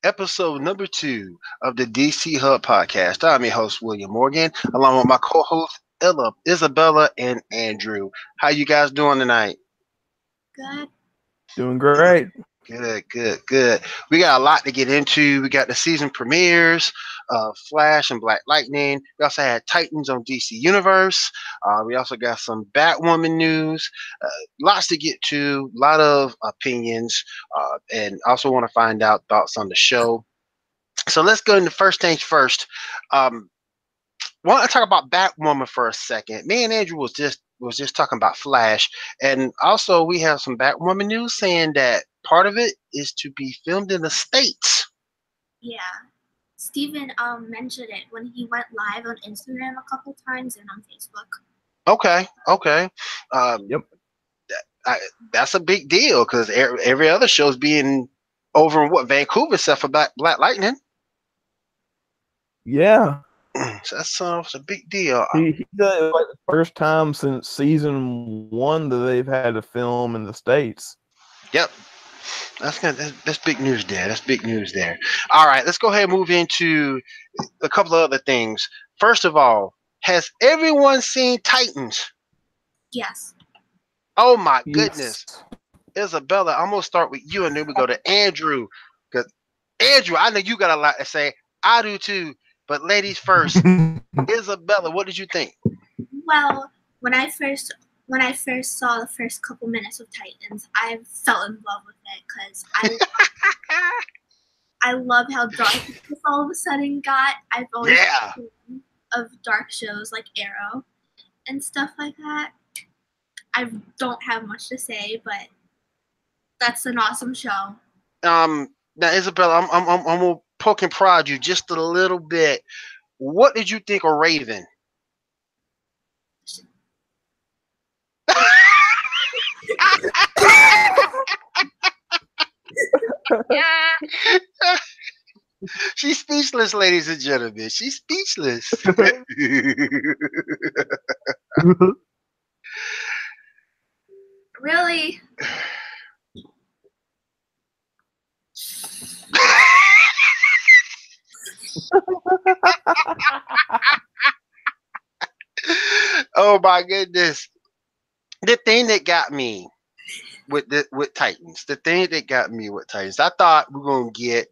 episode number 2 of the DC Hub podcast. I'm your host, William Morgan, along with my co-hosts, Isabella, and Andrew. How you guys doing tonight? Good. Doing great. Good. We got a lot to get into. We got the season premieres of Flash and Black Lightning. We also had Titans on DC Universe. We also got some Batwoman news. Lots to get to. A lot of opinions. And also want to find out thoughts on the show. So let's go into first things first. Want to talk about Batwoman for a second. Me and Andrew was just talking about Flash, and also we have some Batwoman news saying that part of it is to be filmed in the States. Yeah. Steven mentioned it when he went live on Instagram a couple times and on Facebook. Okay. Yep. That's a big deal because every other show's being over in Vancouver except for Black Lightning. Yeah. So that's a big deal. He's like the first time since season 1 that they've had to film in the States. Yep. That's big news there. That's big news there. All right, let's go ahead and move into a couple of other things. First of all, has everyone seen Titans? Yes. Oh my goodness. Isabella, I'm gonna start with you and then we go to Andrew. Because Andrew, I know you got a lot to say. I do too. But ladies first, Isabella, what did you think? Well, when I first saw the first couple minutes of Titans, I fell in love with it because I love how dark this all of a sudden got. I've always been a fan of dark shows like Arrow and stuff like that. I don't have much to say, but that's an awesome show. Now Isabella, I'm gonna poke and prod you just a little bit. What did you think of Raven? She's speechless, ladies and gentlemen. She's speechless. Really? Oh my goodness. The thing that got me with Titans, I thought we were gonna get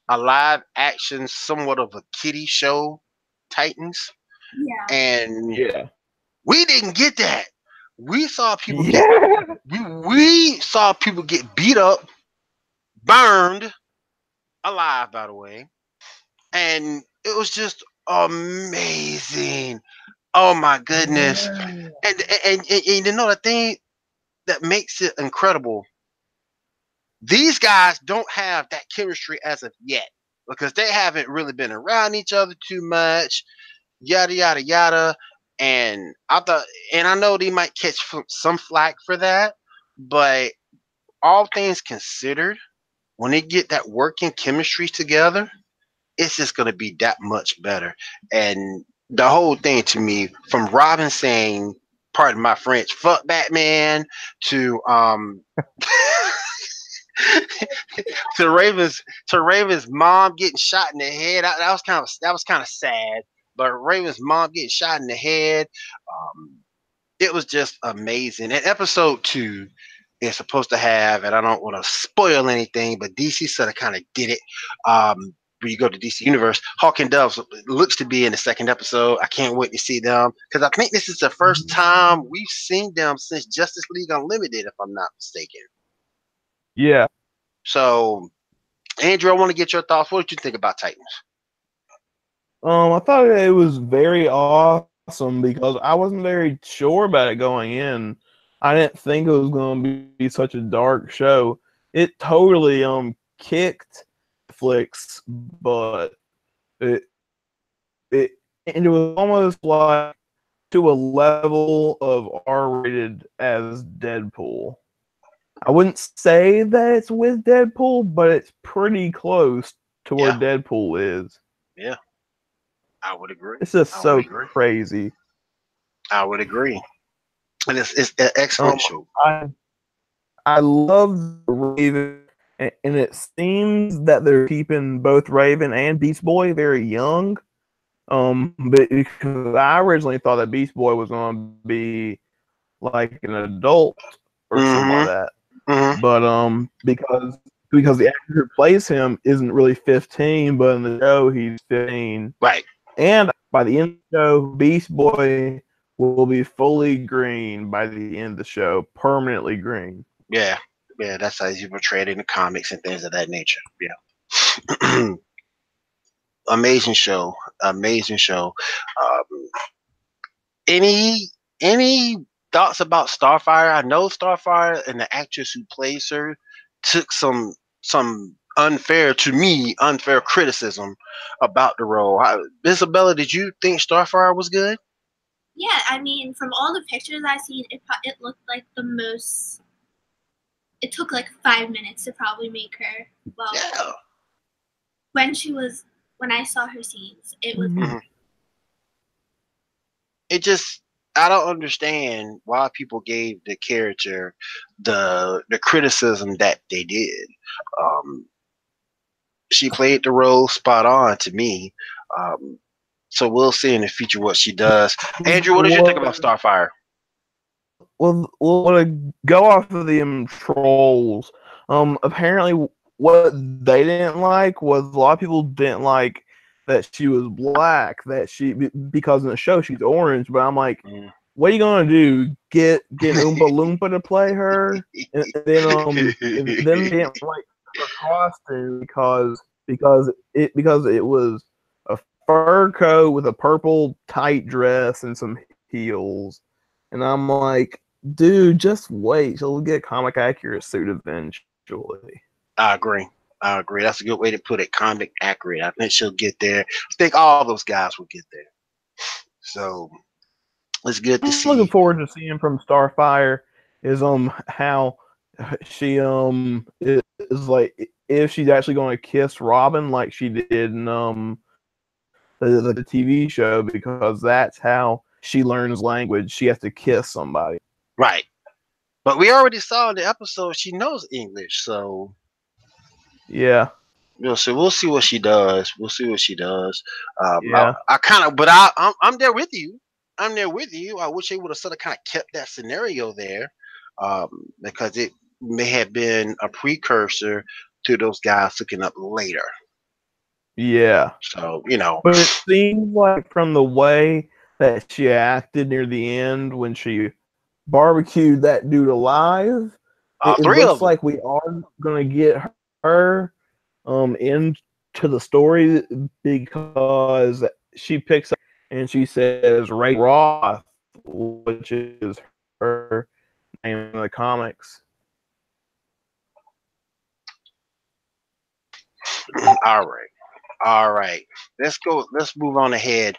a live action, somewhat of a kiddie show, Titans. Yeah. And we didn't get that. We saw people we saw people get beat up, burned alive, by the way. And it was just amazing. Oh my goodness. And you know the thing that makes it incredible, these guys don't have that chemistry as of yet because they haven't really been around each other too much, yada yada yada. And I know they might catch some flack for that, but all things considered, when they get that working chemistry together, it's just going to be that much better. And the whole thing to me, from Robin saying, pardon my French, fuck Batman, to to Raven's mom getting shot in the head. That was kind of sad. But Raven's mom getting shot in the head, it was just amazing. And episode 2 is supposed to have, and I don't want to spoil anything, but DC sort of kind of did it. When you go to DC Universe, Hawk and Dove looks to be in the second episode. I can't wait to see them because I think this is the first time we've seen them since Justice League Unlimited, if I'm not mistaken. Yeah. So, Andrew, I want to get your thoughts. What did you think about Titans? I thought it was very awesome because I wasn't very sure about it going in. I didn't think it was going to be such a dark show. It totally kicked Netflix, but it was almost like to a level of R-rated as Deadpool. I wouldn't say that it's with Deadpool, but it's pretty close to where Deadpool is. Yeah, I would agree. It's just so crazy. I would agree. And it's an excellent show. I love Raven and it seems that they're keeping both Raven and Beast Boy very young. But because I originally thought that Beast Boy was going to be like an adult or something like that, because the actor who plays him isn't really 15, but in the show he's 15. Right. And by the end of the show, Beast Boy will be fully green by the end of the show, permanently green. Yeah, that's how he's portrayed in the comics and things of that nature. Yeah. Amazing show. Any thoughts about Starfire? I know Starfire and the actress who plays her took some unfair criticism about the role. Isabella, did you think Starfire was good? Yeah, I mean, from all the pictures I've seen, it looked like the most. It took like 5 minutes to probably make her. Well, yeah. When I saw her scenes, it was. It just, I don't understand why people gave the character the criticism that they did. She played the role spot on to me. So we'll see in the future what she does. Andrew, what did you think about Starfire? Well, to go off of the trolls, apparently what they didn't like was a lot of people didn't like that she was black, because in the show she's orange. But I'm like, what are you gonna do? Get Oompa Loompa to play her, and then they didn't like her costume because it was a fur coat with a purple tight dress and some heels, and I'm like, dude, just wait. She'll get a comic accurate suit eventually. I agree. That's a good way to put it. Comic accurate. I think she'll get there. I think all those guys will get there. So it's good to see. I'm looking forward to seeing from Starfire is how she is like, if she's actually going to kiss Robin like she did in the TV show, because that's how she learns language. She has to kiss somebody. Right. But we already saw in the episode she knows English, so yeah. We'll see what she does. Yeah. I'm there with you. I wish they would have sort of kind of kept that scenario there, because it may have been a precursor to those guys hooking up later. Yeah. So, But it seems like from the way that she acted near the end when she barbecued that dude alive, it looks like we are going to get her into the story, because she picks up and she says Ray Roth, which is her name in the comics. All right. Let's move on ahead.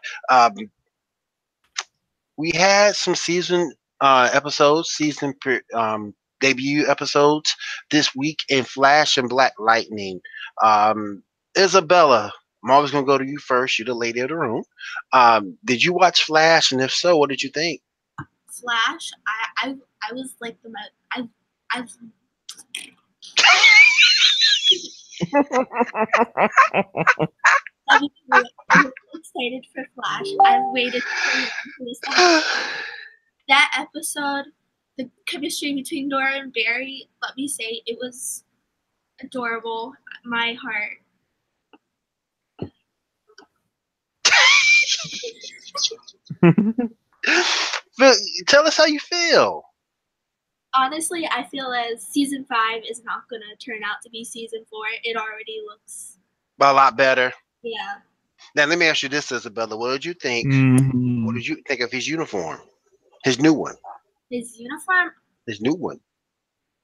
We had some season debut episodes this week in Flash and Black Lightning. Isabella, I'm always gonna go to you first. You're the lady of the room. Did you watch Flash, and if so, what did you think? Flash, I was like the most. I I'm excited for Flash. I've waited for this episode. That episode, the chemistry between Dora and Barry, let me say, it was adorable. My heart. Tell us how you feel. Honestly, I feel as season 5 is not going to turn out to be season 4. It already looks a lot better. Yeah. Now let me ask you this, Isabella. What did you think? Mm-hmm. What did you think of his uniform? His new one. His uniform? His new one.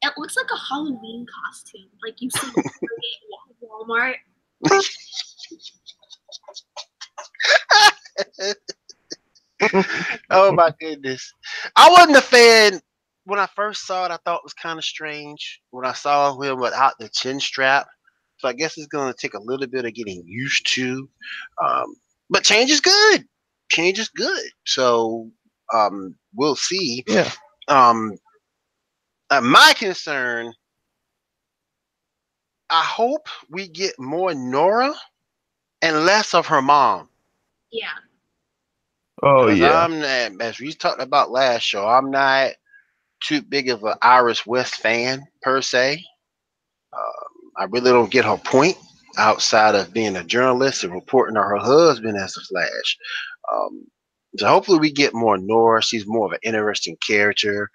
It looks like a Halloween costume. Like you see at Walmart. Oh my goodness. I wasn't a fan. When I first saw it, I thought it was kind of strange. When I saw him without the chin strap. So I guess it's going to take a little bit of getting used to. But change is good. Change is good. So we'll see. Yeah. My concern I hope we get more Nora and less of her mom. Yeah. Oh Because yeah. I'm not, as we talked about last show, I'm not too big of an Iris West fan per se. I really don't get her point outside of being a journalist and reporting on her husband as a Flash. Um, so hopefully we get more Nora. She's more of an interesting character.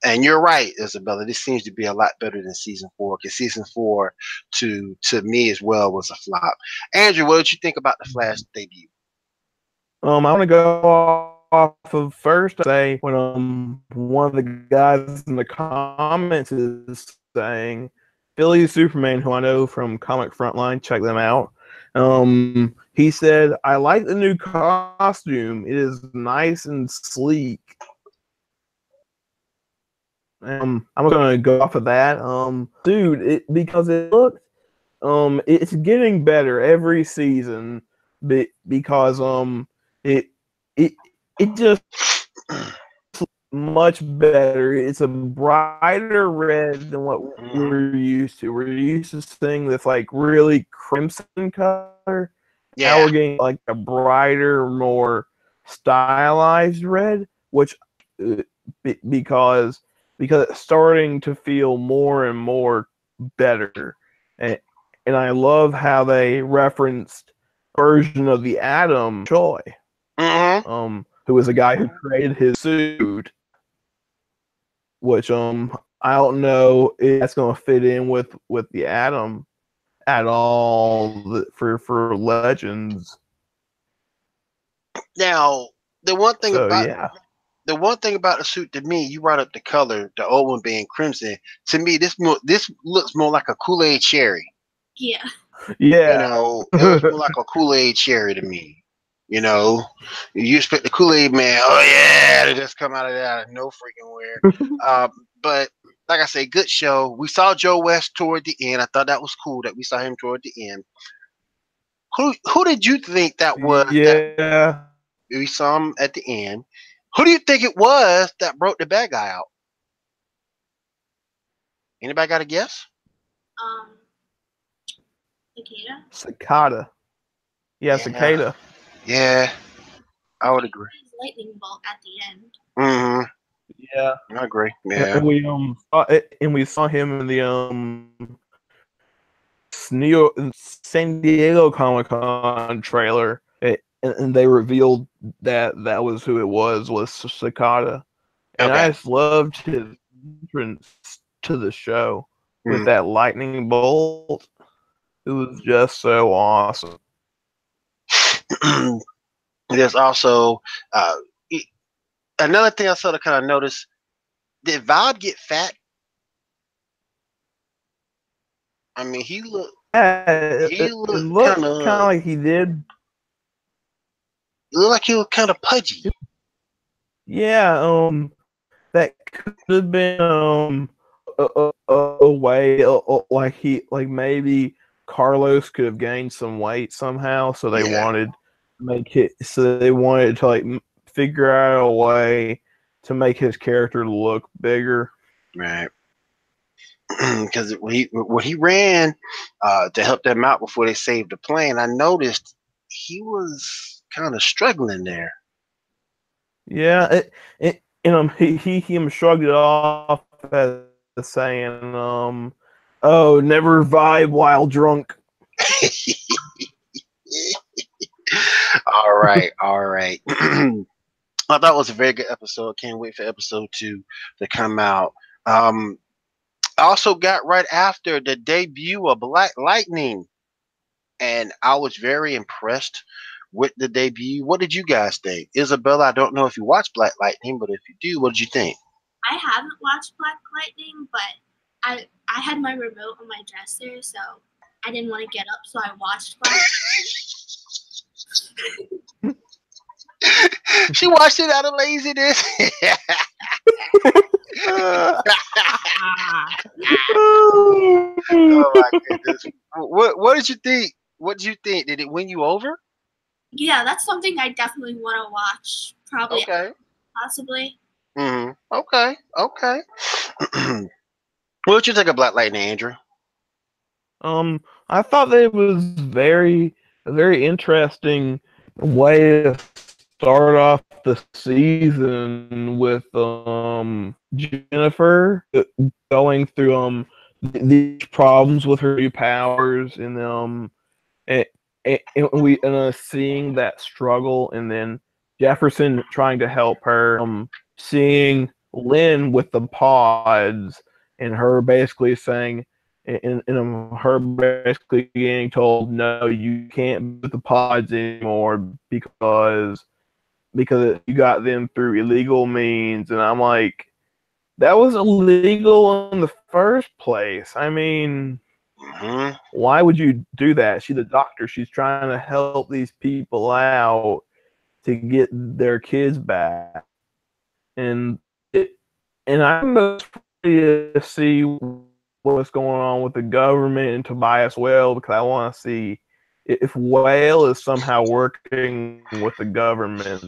And you're right, Isabella. This seems to be a lot better than season 4 because season 4, to me as well, was a flop. Andrew, what did you think about the Flash debut? I want to go off of first. Say when one of the guys in the comments is saying Philly Superman, who I know from Comic Frontline, check them out. He said, "I like the new costume. It is nice and sleek." I'm gonna go off of that. Dude, because it looked, it's getting better every season, because it it it just much better. It's a brighter red than what we're used to. We're used to seeing this like really crimson color. Now Yeah. we're getting like a brighter, more stylized red, which because it's starting to feel more and more better. And I love how they referenced a version of the Atom, Choi, who was a guy who created his suit, which I don't know if that's gonna fit in with the Atom at all for Legends. Now, the one thing So about yeah. the one thing about the suit, to me, you brought up the color, the old one being crimson. To me, this looks more like a Kool-Aid cherry. Yeah. Yeah. You know, it looks more like a Kool-Aid cherry to me. You know, you expect the Kool-Aid man, oh yeah, to just come out of no freaking where. But like I say, good show. We saw Joe West toward the end. I thought that was cool that we saw him toward the end. Who did you think that was? That Yeah. we saw him at the end. Who do you think it was that broke the bad guy out? Anybody got a guess? Cicada. Cicada. Yeah, Cicada. Yeah, I would agree. Lightning bolt at the end. Mm-hmm. Yeah, I agree. Yeah. And we saw him in the San Diego Comic Con trailer, and they revealed that was who it was Cicada, and Okay. I just loved his entrance to the show with Mm. that lightning bolt. It was just so awesome. There's also another thing I sort of kind of noticed. Did Vibe get fat? I mean, he looked. Yeah, He it looked looked kind of like he did. It looked like he was kind of pudgy. Yeah, that could have been a way, like maybe Carlos could have gained some weight somehow, so they wanted to like figure out a way to make his character look bigger. Right. Because when he ran to help them out before they saved the plane, I noticed he was kind of struggling there. Yeah, he shrugged it off as saying, "Oh, never vibe while drunk." All right, all right. I thought it was a very good episode. Can't wait for episode 2 to come out. I also got right after the debut of Black Lightning, and I was very impressed with the debut. What did you guys think? Isabella, I don't know if you watched Black Lightning, but if you do, what did you think? I haven't watched Black Lightning, but I had my remote on my dresser, so I didn't want to get up, so I watched Black She watched it out of laziness. Oh my goodness. What did you think? What did you think? Did it win you over? Yeah, that's something I definitely want to watch. Probably. Okay. Possibly. Mm-hmm. Okay. Okay. What did you think of Black Lightning, Andrew? I thought that it was a very interesting way to start off the season with Jennifer going through these problems with her new powers and, and seeing that struggle, and then Jefferson trying to help her, seeing Lynn with the pods, and her basically saying, and her basically getting told, no, you can't be with the pods anymore because you got them through illegal means. And I'm like, that was illegal in the first place. I mean, why would you do that? She's a doctor. She's trying to help these people out to get their kids back. And I'm most ready to see what's going on with the government and Tobias Whale, because I want to see if Whale is somehow working with the government.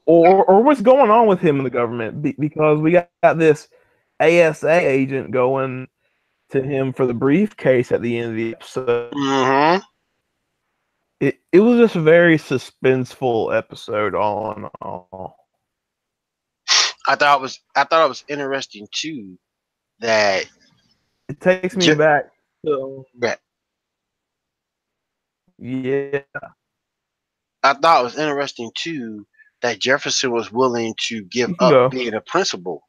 Or what's going on with him in the government, because we got this ASA agent going to him for the briefcase at the end of the episode. It was just a very suspenseful episode, all in all. I thought it was interesting too that it takes me back to yeah. I thought it was interesting too that Jefferson was willing to give up being a principal.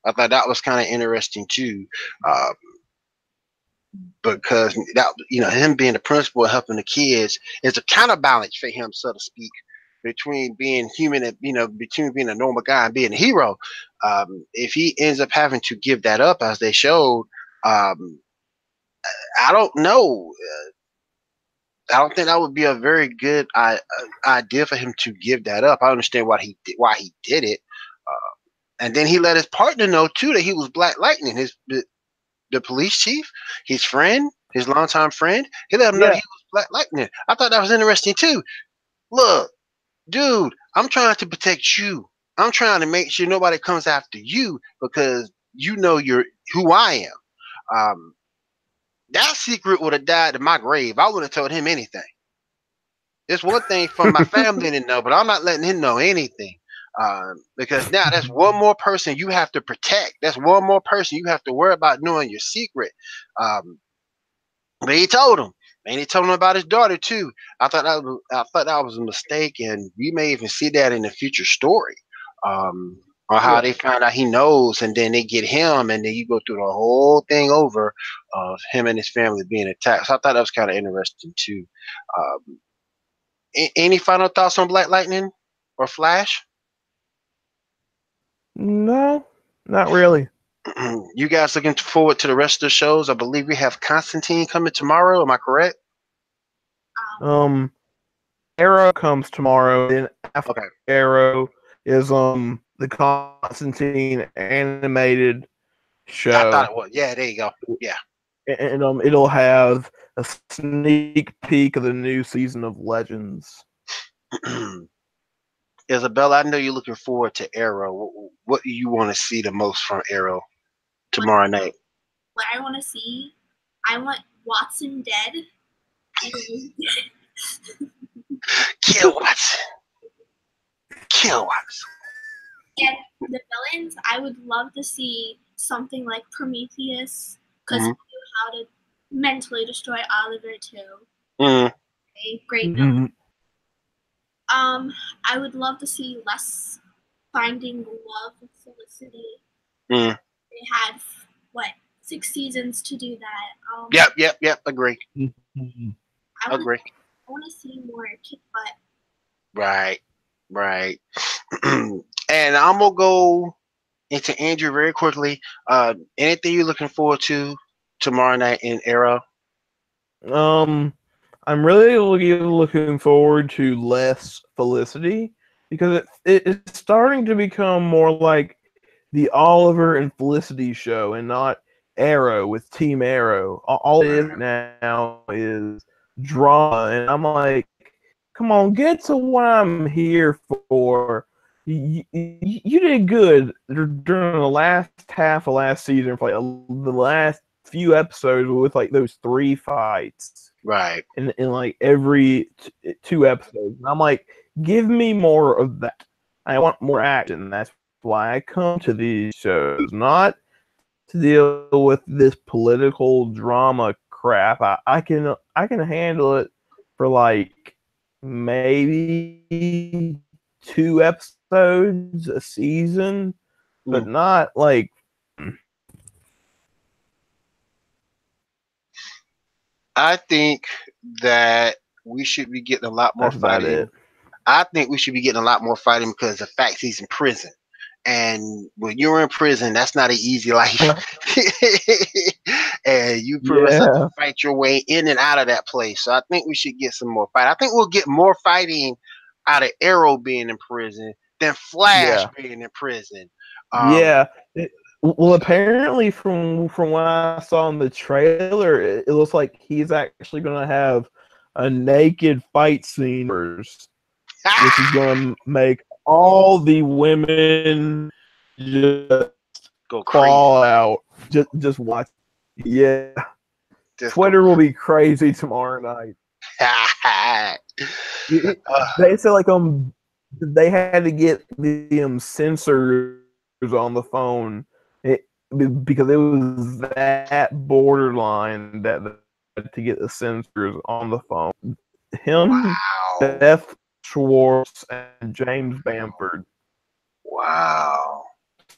I thought that was kind of interesting too, because that, you know, him being the principal and helping the kids is a counterbalance for him, so to speak, between being human and, you know, between being a normal guy and being a hero. If he ends up having to give that up, as they showed, I don't know. I don't think that would be a very good idea for him to give that up. I understand why he did it, and then he let his partner know too that he was Black Lightning, the police chief, his friend, his longtime friend. He let him know that he was Black Lightning. I thought that was interesting too. Look, dude, I'm trying to protect you. I'm trying to make sure nobody comes after you because you know you're who I am. That secret would have died in my grave. I wouldn't have told him anything. It's one thing for my family to know, but I'm not letting him know anything. Because now that's one more person you have to protect. That's one more person you have to worry about knowing your secret. But he told him. And he told him about his daughter too. I thought that was a mistake, and we may even see that in the future story. Or how they find out he knows, and then they get him, and then you go through the whole thing over of him and his family being attacked. So I thought that was kind of interesting too. Any final thoughts on Black Lightning or Flash? No, not really. You guys looking forward to the rest of the shows? I believe we have Constantine coming tomorrow. Am I correct? Arrow comes tomorrow. Then after Arrow is the Constantine animated show. I thought it was. Yeah, there you go. Yeah. And it'll have a sneak peek of the new season of Legends. Isabella, I know you're looking forward to Arrow. What do you want to see the most from Arrow tomorrow night? What I want to see, I want Watson dead. Kill Watson. Kill Watson. And the villains, I would love to see something like Prometheus, because he knew how to mentally destroy Oliver too. A great villain. I would love to see Les finding love with Felicity. They had 6 seasons to do that. Yep. Agree. Agree. I want to see more kick butt. Right. And I'm gonna go into Andrew very quickly. Anything you're looking forward to tomorrow night in Arrow? I'm really looking forward to less Felicity, because it's starting to become more like the Oliver and Felicity show and not Arrow with Team Arrow. All it is now is drama, and I'm like, come on, get to what I'm here for. you did good during the last half of last season for like the last few episodes with like those 3 fights, right? In like every 2 episodes. And I'm like, give me more of that. I want more action. That's why I come to these shows, not to deal with this political drama crap. I can handle it for like maybe 2 episodes a season, but not like. I think that we should be getting a lot more fighting. I think we should be getting a lot more fighting because the fact he's in prison. And when you're in prison, that's not an easy life. And you pretty much have to fight your way in and out of that place. So I think we should get some more fight. I think we'll get more fighting out of Arrow being in prison than Flash being in prison. Well, apparently from what I saw in the trailer, it looks like he's actually going to have a naked fight scene, which is going to make all the women just go fall out. Just watch. Yeah. Twitter will be crazy tomorrow night. They said like they had to get the sensors on the phone because it was that borderline that to get the sensors on the phone. Him, Beth Schwartz, and James Bamford. Wow.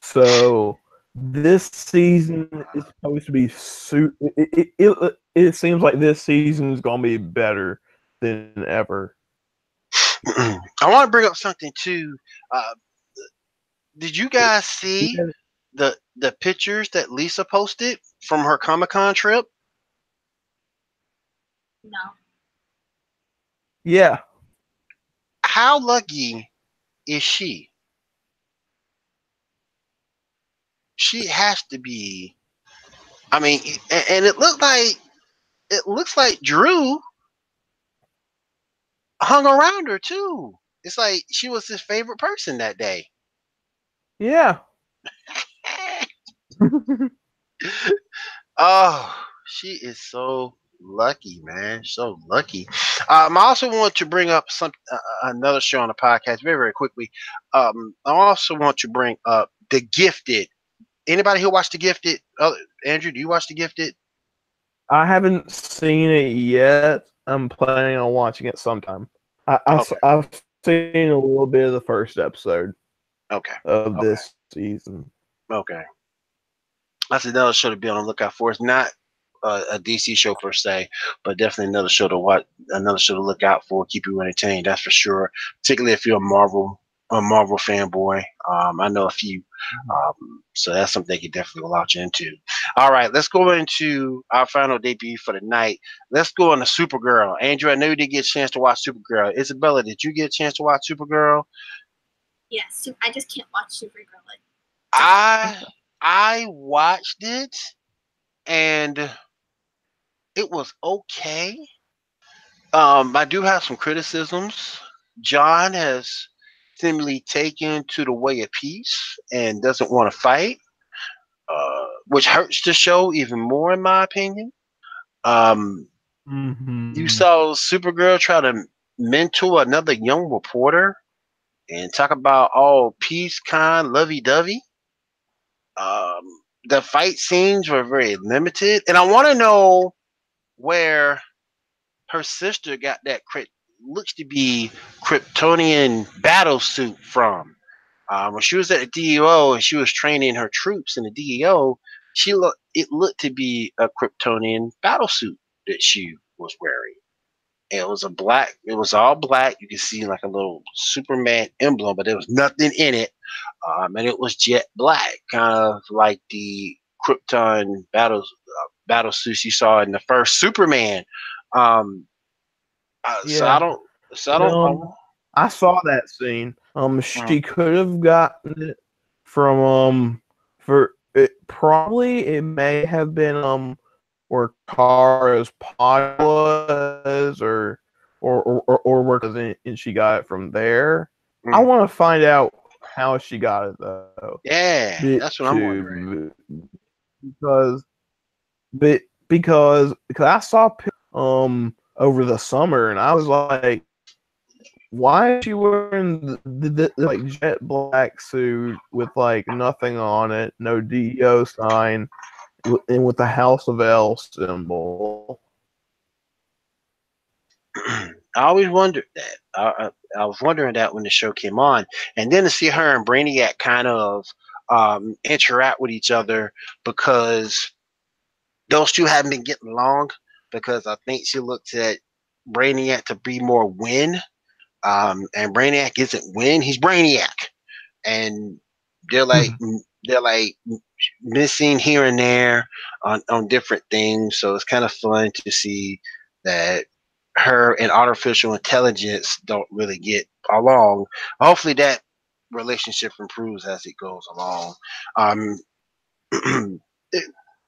So this season is supposed to be it seems like this season is going to be better than ever. I want to bring up something too. Did you guys see the pictures that Lisa posted from her Comic-Con trip? No. Yeah. How lucky is she? She has to be. I mean, and it looks like Drew hung around her too. It's like she was his favorite person that day. Yeah. Oh, she is so lucky, man. So lucky. I also want to bring up another show on the podcast very, very quickly. I also want to bring up The Gifted. Anybody who watched The Gifted? Andrew, do you watch The Gifted? I haven't seen it yet. I'm planning on watching it sometime. I've seen a little bit of the first episode. Of this season. Okay. That's another show to be on the lookout for. It's not a DC show per se, but definitely another show to watch, another show to look out for, keep you entertained. That's for sure. Particularly if you're a Marvel fanboy. I know a few, so that's something you definitely launch into. All right, let's go into our final debut for the night. Let's go on to Supergirl. Andrew, I know you did get a chance to watch Supergirl. Isabella, did you get a chance to watch Supergirl? Yes, I just can't watch Supergirl. I watched it, and it was okay. I do have some criticisms. John has seemingly taken to the way of peace and doesn't want to fight, which hurts the show even more, in my opinion. You saw Supergirl try to mentor another young reporter and talk about all peace, kind, lovey-dovey. The fight scenes were very limited, and I want to know where her sister got that looks to be Kryptonian battle suit from. When she was at the DEO and she was training her troops in the DEO, it looked to be a Kryptonian battle suit that she was wearing. And it was all black. You could see like a little Superman emblem, but there was nothing in it. And it was jet black, kind of like the Krypton battle suits you saw in the first Superman. So I don't. I saw that scene. She could have gotten it from for it. Probably it may have been where Kara's pod was, or where and she got it from there. I want to find out how she got it though. Yeah, that's what I'm wondering. Because because I saw over the summer and I was like, why is she wearing the like jet black suit with like nothing on it, no DEO sign, and with the House of L symbol? I always wondered that. I was wondering that when the show came on, and then to see her and Brainiac kind of interact with each other, because those two haven't been getting along, because I think she looked at Brainiac to be more Win, and Brainiac isn't Win, he's Brainiac, and they're like they're like missing here and there on different things. So it's kind of fun to see that her and artificial intelligence don't really get along. Hopefully that relationship improves as it goes along.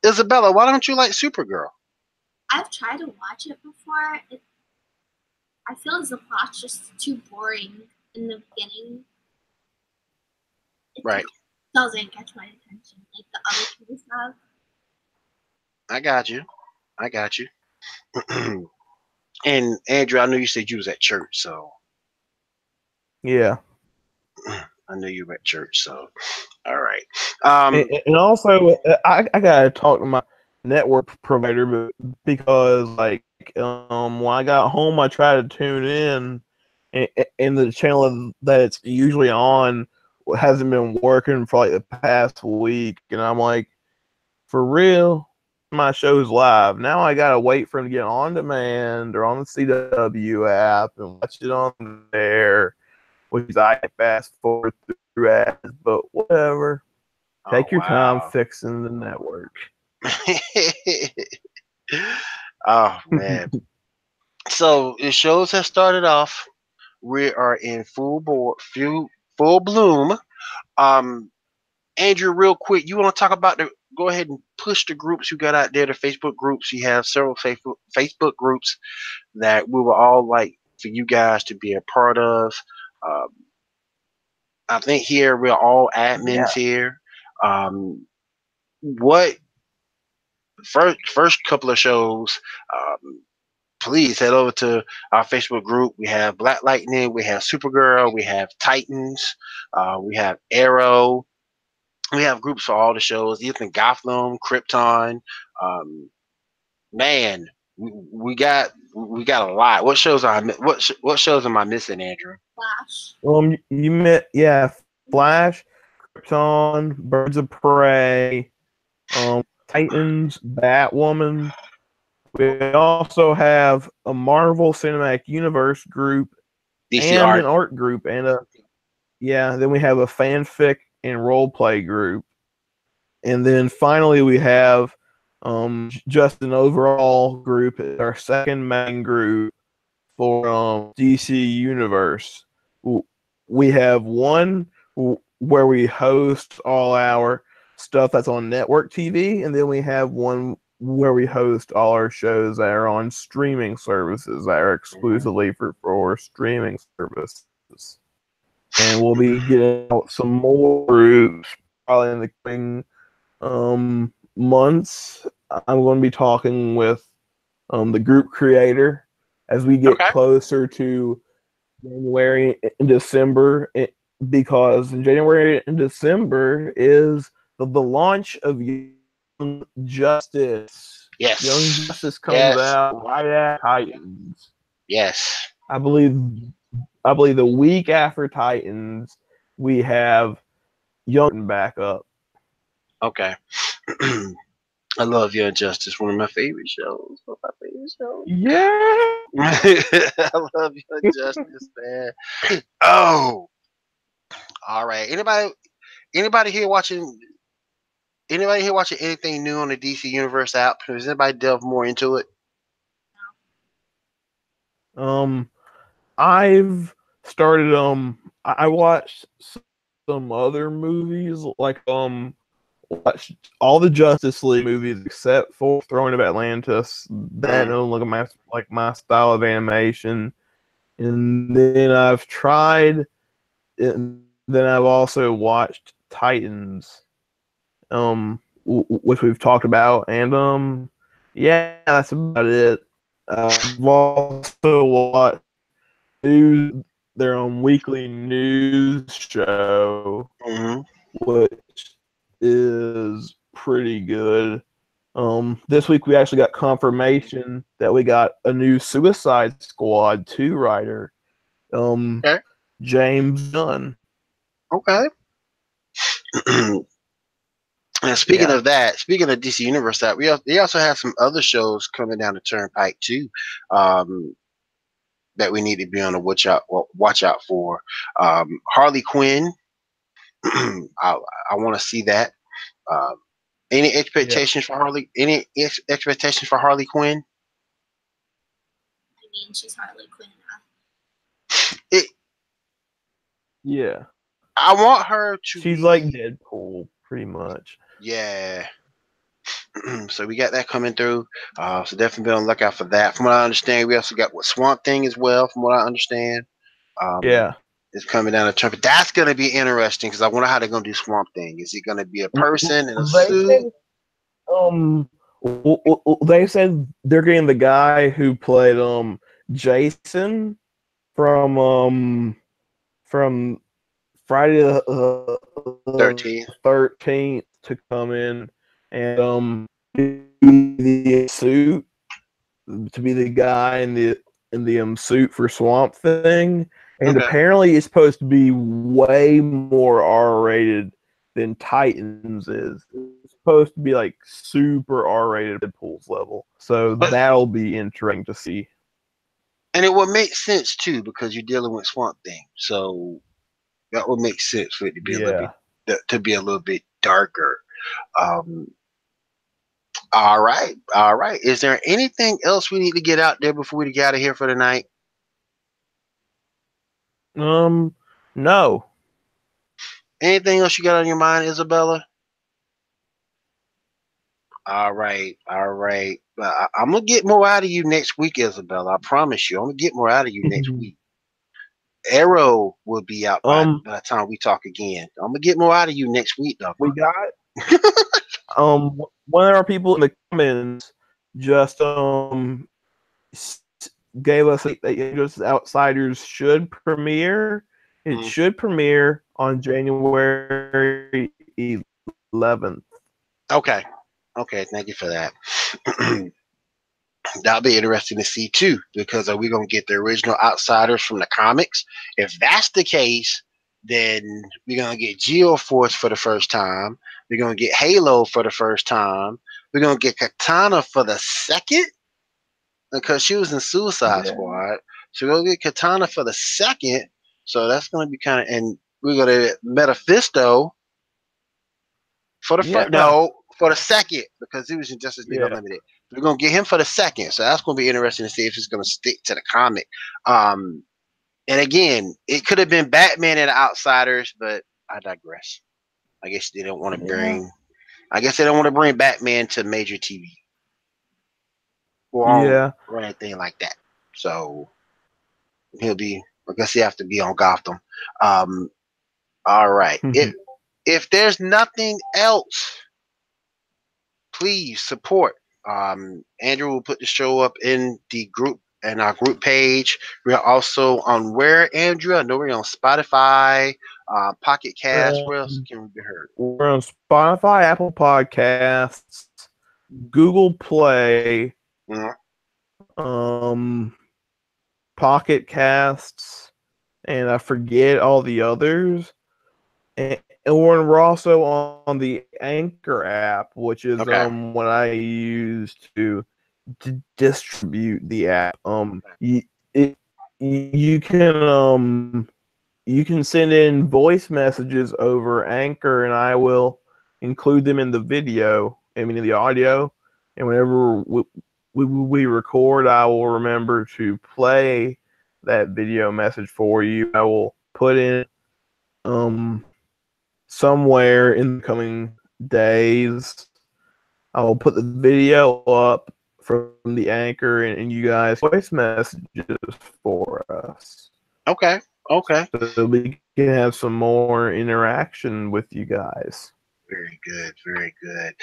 Isabella, why don't you like Supergirl? I've tried to watch it before. I feel as the plot's just too boring in the beginning. Right. Doesn't catch my attention like the other two stuff. I got you. And Andrew, I know you said you was at church, so Yeah. I know you were at church, so all right. And also, I gotta talk to my network provider because, like, when I got home, I tried to tune in, and the channel that it's usually on hasn't been working for like the past week, and I'm like, for real, my show's live now. I gotta wait for him to get on demand or on the CW app and watch it on there, which I fast forward through ads, but whatever. Take your time fixing the network. Oh man. So the shows have started off. We are in full bloom. Andrew, real quick, you want to talk about go ahead and push the groups you got out there, the Facebook groups. You have several Facebook groups that we would all like for you guys to be a part of. I think here we're all admins here. What first couple of shows, please head over to our Facebook group. We have Black Lightning, we have Supergirl, we have Titans, we have Arrow. We have groups for all the shows, even Gotham, Krypton. Man, we got a lot. What shows are what shows am I missing, Andrew? Flash. You met Flash, Krypton, Birds of Prey, Titans, Batwoman. We also have a Marvel Cinematic Universe group and an art group, and then we have a fanfic and role play group, and then finally we have just an overall group, our second main group for DC Universe. We have one where we host all our stuff that's on network TV, and then we have one where we host all our shows that are on streaming services that are exclusively for streaming services. And we'll be getting out some more groups probably in the coming months. I'm going to be talking with the group creator as we get closer to January and December, because in January and December is the launch of Young Justice. Yes. Young Justice comes out right at Titans. Yes. I believe the week after Titans, we have Young back up. Okay. I love Young Justice, one of my favorite shows. Yeah. I love Young Justice, man. Oh. All right. Anybody here watching anything new on the DC Universe app? Does anybody delve more into it? I've started I watched some other movies, like watched all the Justice League movies except for Throne of Atlantis. That don't look at my style of animation. And then I've tried the then I've also watched Titans, which we've talked about, and yeah, that's about it. I've also watched their weekly news show, which is pretty good. This week we actually got confirmation that we got a new Suicide Squad 2 writer, Okay. James Gunn. Okay. And speaking of that, speaking of DC Universe, they also have some other shows coming down the turnpike too, that we need to be on the watch out for. Harley Quinn. I want to see that. Any expectations for Harley? Any expectations for Harley Quinn? I mean, she's Harley Quinn. Yeah. I want her to. She's like Deadpool, pretty much. Yeah. So we got that coming through. So definitely be on the lookout for that. From what I understand, we also got Swamp Thing as well. From what I understand, yeah, it's coming down the trumpet. That's going to be interesting because I wonder how they're going to do Swamp Thing. Is it going to be a person in a suit? They said they're getting the guy who played Jason from Friday the 13th to come in and be the suit, to be the guy in the suit for Swamp Thing, and apparently it's supposed to be way more R-rated than Titans is. It's supposed to be like super R-rated Deadpool's level, so that'll be interesting to see. And it would make sense too because you're dealing with Swamp Thing, so that would make sense for it to be a little bit darker. All right. Is there anything else we need to get out there before we get out of here for the night? No. Anything else you got on your mind, Isabella? All right. I'm gonna get more out of you next week, Isabella. I promise you. I'm gonna get more out of you next week. Arrow will be out by the time we talk again. I'm gonna get more out of you next week, though. We got one of our people in the comments just gave us that Outsiders should premiere. It should premiere on January 11th. Okay. Thank you for that. That'll be interesting to see too, because are we gonna get the original Outsiders from the comics? If that's the case, then we're gonna get Geoforce for the first time. We're gonna get Halo for the first time. We're gonna get Katana for the second, because she was in Suicide Squad. So we're gonna get Katana for the second. So that's gonna be kind of, and we're gonna get Mephisto for the first. No, for the second, because he was in Justice League Unlimited. We're gonna get him for the second, so that's gonna be interesting to see if it's gonna stick to the comic. And again, it could have been Batman and the Outsiders, but I digress. I guess they don't want to bring. I guess they don't want to bring Batman to major TV or anything like that. So he'll be. I guess he have to be on Gotham. All right. If there's nothing else, please support. Andrew will put the show up in the group and our group page. We are also on where, Andrew? I know we're on Spotify, Pocket Cast. Where else can we be heard? We're on Spotify, Apple Podcasts, Google Play, Pocket Casts, and I forget all the others. And we're also on the Anchor app, which is what I use to distribute the app. You can send in voice messages over Anchor, and I will include them in the video. I mean, in the audio. And whenever we record, I will remember to play that video message for you. I will put in somewhere in the coming days. I will put the video up from the Anchor and you guys voice messages for us. Okay. Okay. So we can have some more interaction with you guys. Very good, very good.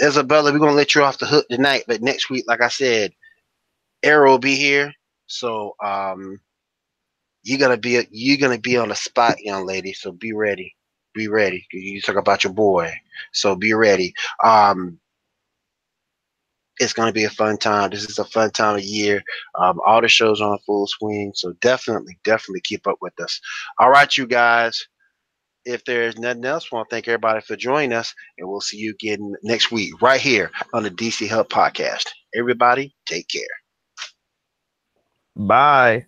Isabella, we're gonna let you off the hook tonight, but next week, like I said, Arrow will be here. So you're gonna be on the spot, young lady. So be ready. Be ready. You talk about your boy. So be ready. It's gonna be a fun time. This is a fun time of year. All the shows are on full swing. So definitely keep up with us. All right, you guys. If there's nothing else, I want to thank everybody for joining us, and we'll see you again next week right here on the DC Hub Podcast. Everybody, take care. Bye.